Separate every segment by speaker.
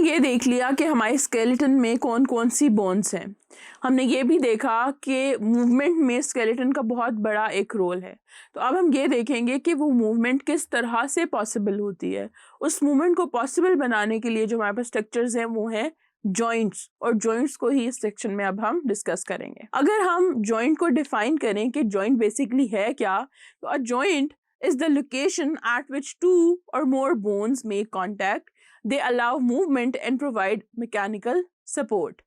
Speaker 1: ये देख लिया कि हमारे स्केलेटन में कौन कौन सी बोन्स हैं। हमने ये भी देखा कि मूवमेंट में स्केलेटन का बहुत बड़ा एक रोल है। तो अब हम ये देखेंगे कि वो मूवमेंट किस तरह से पॉसिबल होती है। उस मूवमेंट को पॉसिबल बनाने के लिए जो हमारे पास स्ट्रक्चर्स हैं वो हैं जॉइंट्स, और जॉइंट्स को ही इस सेक्शन में अब हम डिस्कस करेंगे। अगर हम जॉइंट को डिफाइन करें कि जॉइंट बेसिकली है क्या, तो a joint is the location at which two or more bones make contact. They allow movement and provide mechanical support.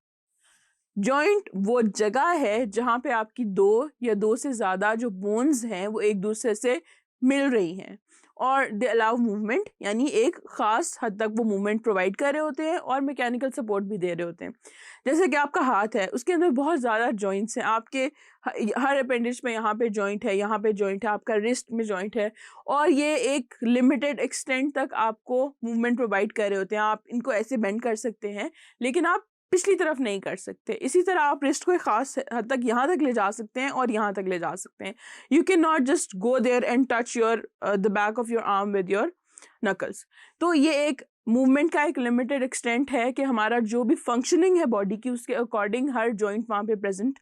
Speaker 1: Joint वो जगह है जहाँ पे आपकी दो या दो से ज़्यादा जो बोन्स हैं वो एक दूसरे से मिल रही हैं और दे अलाउ मूवमेंट, यानी एक ख़ास हद तक वो मूवमेंट प्रोवाइड कर रहे होते हैं और मैकेनिकल सपोर्ट भी दे रहे होते हैं। जैसे कि आपका हाथ है, उसके अंदर बहुत ज़्यादा जॉइंट्स हैं। आपके हर अपेंडिज में यहाँ पे जॉइंट है, यहाँ पे जॉइंट है, आपका रिस्ट में जॉइंट है, और ये एक लिमिटेड एक्सटेंट तक आपको मूवमेंट प्रोवाइड कर रहे होते हैं। आप इनको ऐसे बेंड कर सकते हैं, लेकिन आप पिछली तरफ नहीं कर सकते। इसी तरह आप रिस्ट को एक खास हद तक यहाँ तक ले जा सकते हैं और यहाँ तक ले जा सकते हैं। You can not just go there and touch your the back of your arm with your knuckles. तो ये एक मूवमेंट का एक लिमिटेड एक्सटेंट है कि हमारा जो भी फंक्शनिंग है बॉडी की उसके अकॉर्डिंग हर जॉइंट वहाँ पे प्रेजेंट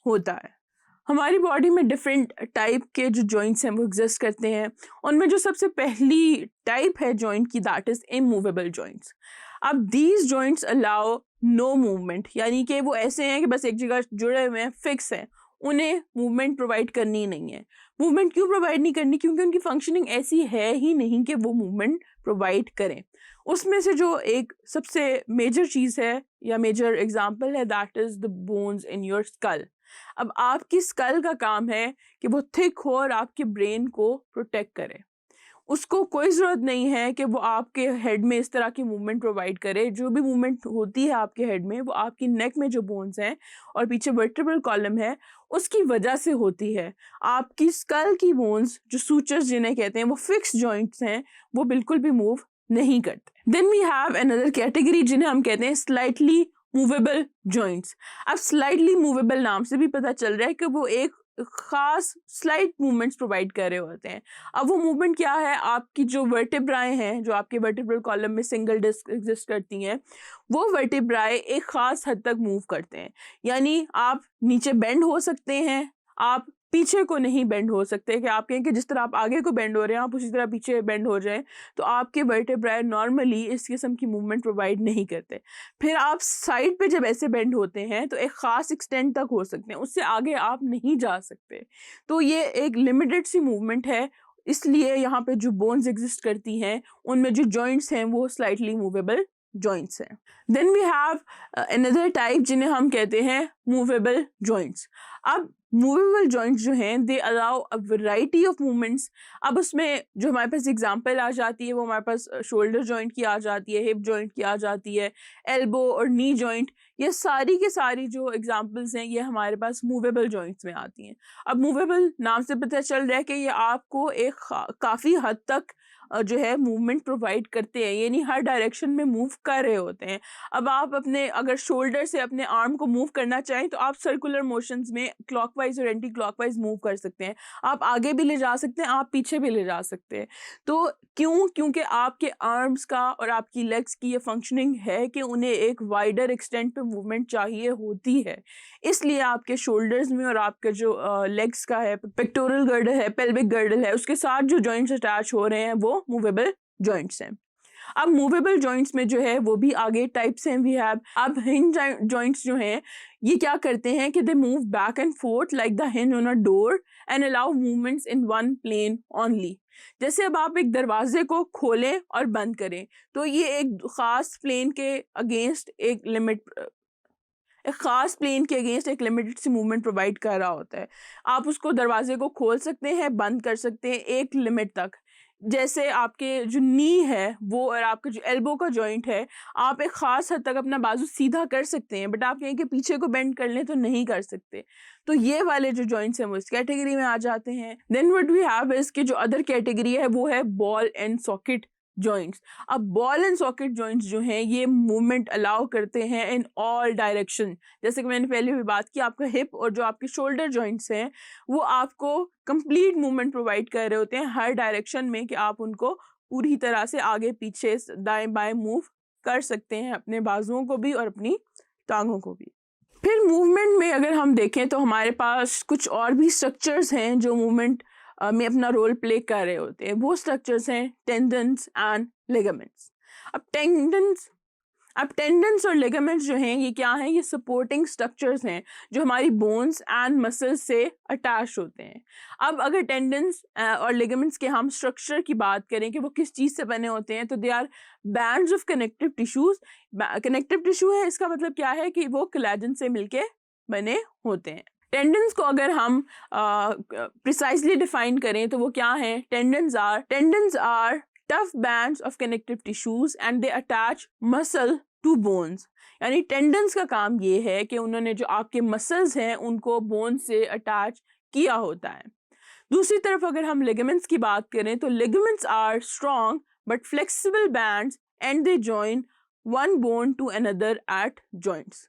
Speaker 1: होता है। हमारी बॉडी में डिफरेंट टाइप के जो जॉइंट्स हैं वो एग्जिस्ट करते हैं। उनमें जो सबसे पहली टाइप है जॉइंट की, दैट इज इमूवेबल जॉइंट्स। अब these joints allow no movement, यानी कि वो ऐसे हैं कि बस एक जगह जुड़े हुए हैं, फिक्स हैं, उन्हें मूवमेंट प्रोवाइड करनी नहीं है। मूवमेंट क्यों प्रोवाइड नहीं करनी? क्योंकि उनकी फंक्शनिंग ऐसी है ही नहीं कि वो मूवमेंट प्रोवाइड करें। उसमें से जो एक सबसे मेजर चीज़ है या मेजर एग्जाम्पल है, that is the bones in your skull. अब आपकी स्कल का काम है कि वो थिक हो और आपके ब्रेन को प्रोटेक्ट करे। उसको कोई ज़रूरत नहीं है कि वो आपके हेड में इस तरह की मूवमेंट प्रोवाइड करे। जो भी मूवमेंट होती है आपके हेड में वो आपकी नेक में जो बोन्स हैं और पीछे वर्टेब्रल कॉलम है उसकी वजह से होती है। आपकी स्कल की बोन्स, जो सूचर्स जिन्हें कहते हैं, वो फिक्स जॉइंट्स हैं, वो बिल्कुल भी मूव नहीं करते। Then we have another category जिन्हें हम कहते हैं स्लाइटली मूवेबल जॉइंट्स। अब स्लाइटली मूवेबल नाम से भी पता चल रहा है कि वो एक खास स्लाइट मूवमेंट्स प्रोवाइड कर रहे होते हैं। अब वो मूवमेंट क्या है? आपकी जो वर्टेब्राएं हैं, जो आपके वर्टेब्रल कॉलम में सिंगल डिस्क एग्जिस्ट करती हैं, वो वर्टेब्राएं एक खास हद तक मूव करते हैं। यानी आप नीचे बेंड हो सकते हैं, आप पीछे को नहीं बेंड हो सकते। कि आप कहें कि जिस तरह आप आगे को बेंड हो रहे हैं आप उसी तरह पीछे बेंड हो जाएं, तो आपके वर्टेब्राए नॉर्मली इस किस्म की मूवमेंट प्रोवाइड नहीं करते। फिर आप साइड पे जब ऐसे बेंड होते हैं तो एक ख़ास एक्सटेंट तक हो सकते हैं, उससे आगे आप नहीं जा सकते। तो ये एक लिमिटेड सी मूवमेंट है, इसलिए यहाँ पे जो बोन्स एग्जिस्ट करती हैं उनमें जो जॉइंट्स हैं वो स्लाइटली मूवेबल जॉइंट्स हैं। Then we have another type जिन्हें हम कहते हैं मूवेबल जॉइंट्स। अब मूवेबल जॉइंट्स जो हैं they allow a variety of movements. अब उसमें जो हमारे पास एग्जांपल आ जाती है वो हमारे पास शोल्डर जॉइंट की आ जाती है, हिप जॉइंट की आ जाती है, एल्बो और नी जॉइंट, ये सारी की सारी जो एग्जांपल्स हैं ये हमारे पास मूवेबल जॉइंट्स में आती हैं। अब मूवेबल नाम से पता चल रहा है कि ये आपको एक काफ़ी हद तक जो है मूवमेंट प्रोवाइड करते हैं, यानी हर डायरेक्शन में मूव कर रहे होते हैं। अब आप अपने अगर शोल्डर से अपने आर्म को मूव करना चाहें तो आप सर्कुलर मोशंस में क्लॉकवाइज और एंटी क्लॉकवाइज मूव कर सकते हैं। आप आगे भी ले जा सकते हैं, आप पीछे भी ले जा सकते हैं। तो क्यों? क्योंकि आपके आर्म्स का और आपकी लेग्स की ये फंक्शनिंग है कि उन्हें एक वाइडर एक्सटेंट पे मूवमेंट चाहिए होती है। इसलिए आपके शोल्डर्स में और आपके जो लेग्स का है, पेक्टोरल गर्डल है, पेल्विक गर्डल है, उसके साथ जो जॉइंट्स अटैच हो रहे हैं वो मूवेबल जॉइंट्स हैं। अब मूवेबल जॉइंट्स में जो है वो भी आगे टाइप्स हैं वी हैव। अब हिंज जॉइंट्स जो हैं ये क्या करते हैं कि they move back and forth like the hinge on a door and allow movements in one plane only. जैसे अब आप एक दरवाजे को खोलें और बंद करें तो ये एक खास प्लेन के अगेंस्ट एक एक लिमिटेड सी मूवमेंट प्रोवाइड कर रहा होता है। आप उसको दरवाजे को खोल सकते हैं, बंद कर सकते हैं एक लिमिट तक। जैसे आपके जो नी है वो और आपका जो एल्बो का जॉइंट है, आप एक ख़ास हद तक अपना बाजू सीधा कर सकते हैं, बट आप कहें कि पीछे को बेंड कर लें तो नहीं कर सकते। तो ये वाले जो जॉइंट्स हैं वो इस कैटेगरी में आ जाते हैं। Then what we have is कि जो अदर कैटेगरी है वो है बॉल एंड सॉकेट जॉइंट्स। अब बॉल एंड सॉकेट जॉइंट्स जो हैं ये मूवमेंट अलाउ करते हैं इन ऑल डायरेक्शन। जैसे कि मैंने पहले भी बात की, आपका हिप और जो आपके शोल्डर जॉइंट्स हैं वो आपको कंप्लीट मूवमेंट प्रोवाइड कर रहे होते हैं हर डायरेक्शन में, कि आप उनको पूरी तरह से आगे पीछे दाएं बाएं मूव कर सकते हैं अपने बाजुओं को भी और अपनी टांगों को भी। फिर मूवमेंट में अगर हम देखें तो हमारे पास कुछ और भी स्ट्रक्चर्स हैं जो मूवमेंट में अपना रोल प्ले कर रहे होते हैं। वो स्ट्रक्चर्स हैं टेंडन्स एंड लिगामेंट्स। अब टेंडन्स और लिगामेंट्स जो हैं ये क्या हैं, ये सपोर्टिंग स्ट्रक्चर्स हैं जो हमारी बोन्स एंड मसल्स से अटैच होते हैं। अब अगर टेंडन्स और लिगामेंट्स के हम स्ट्रक्चर की बात करें कि वो किस चीज़ से बने होते हैं, तो they are bands of connective tissues. Connective tissue है, इसका मतलब क्या है कि वो कोलेजन से मिलके बने होते हैं। टेंडन्स को अगर हम प्रिसाइजली डिफाइन करें तो वो क्या है, tendons are tough bands of connective tissues and they attach muscle to bones। यानी टेंडन्स का काम ये है कि उन्होंने जो आपके मसल्स हैं उनको बोन से अटैच किया होता है। दूसरी तरफ अगर हम लिगामेंट्स की बात करें तो ligaments are strong but flexible bands and they join one bone to another at joints.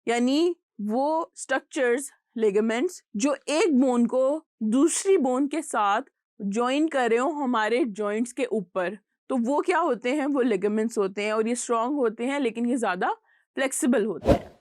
Speaker 1: यानी वो स्ट्रक्चर्स लिगामेंट्स जो एक बोन को दूसरी बोन के साथ ज्वाइन कर रहे हो हमारे जॉइंट्स के ऊपर, तो वो क्या होते हैं, वो लिगामेंट्स होते हैं और ये स्ट्रॉन्ग होते हैं लेकिन ये ज़्यादा फ्लेक्सिबल होते हैं।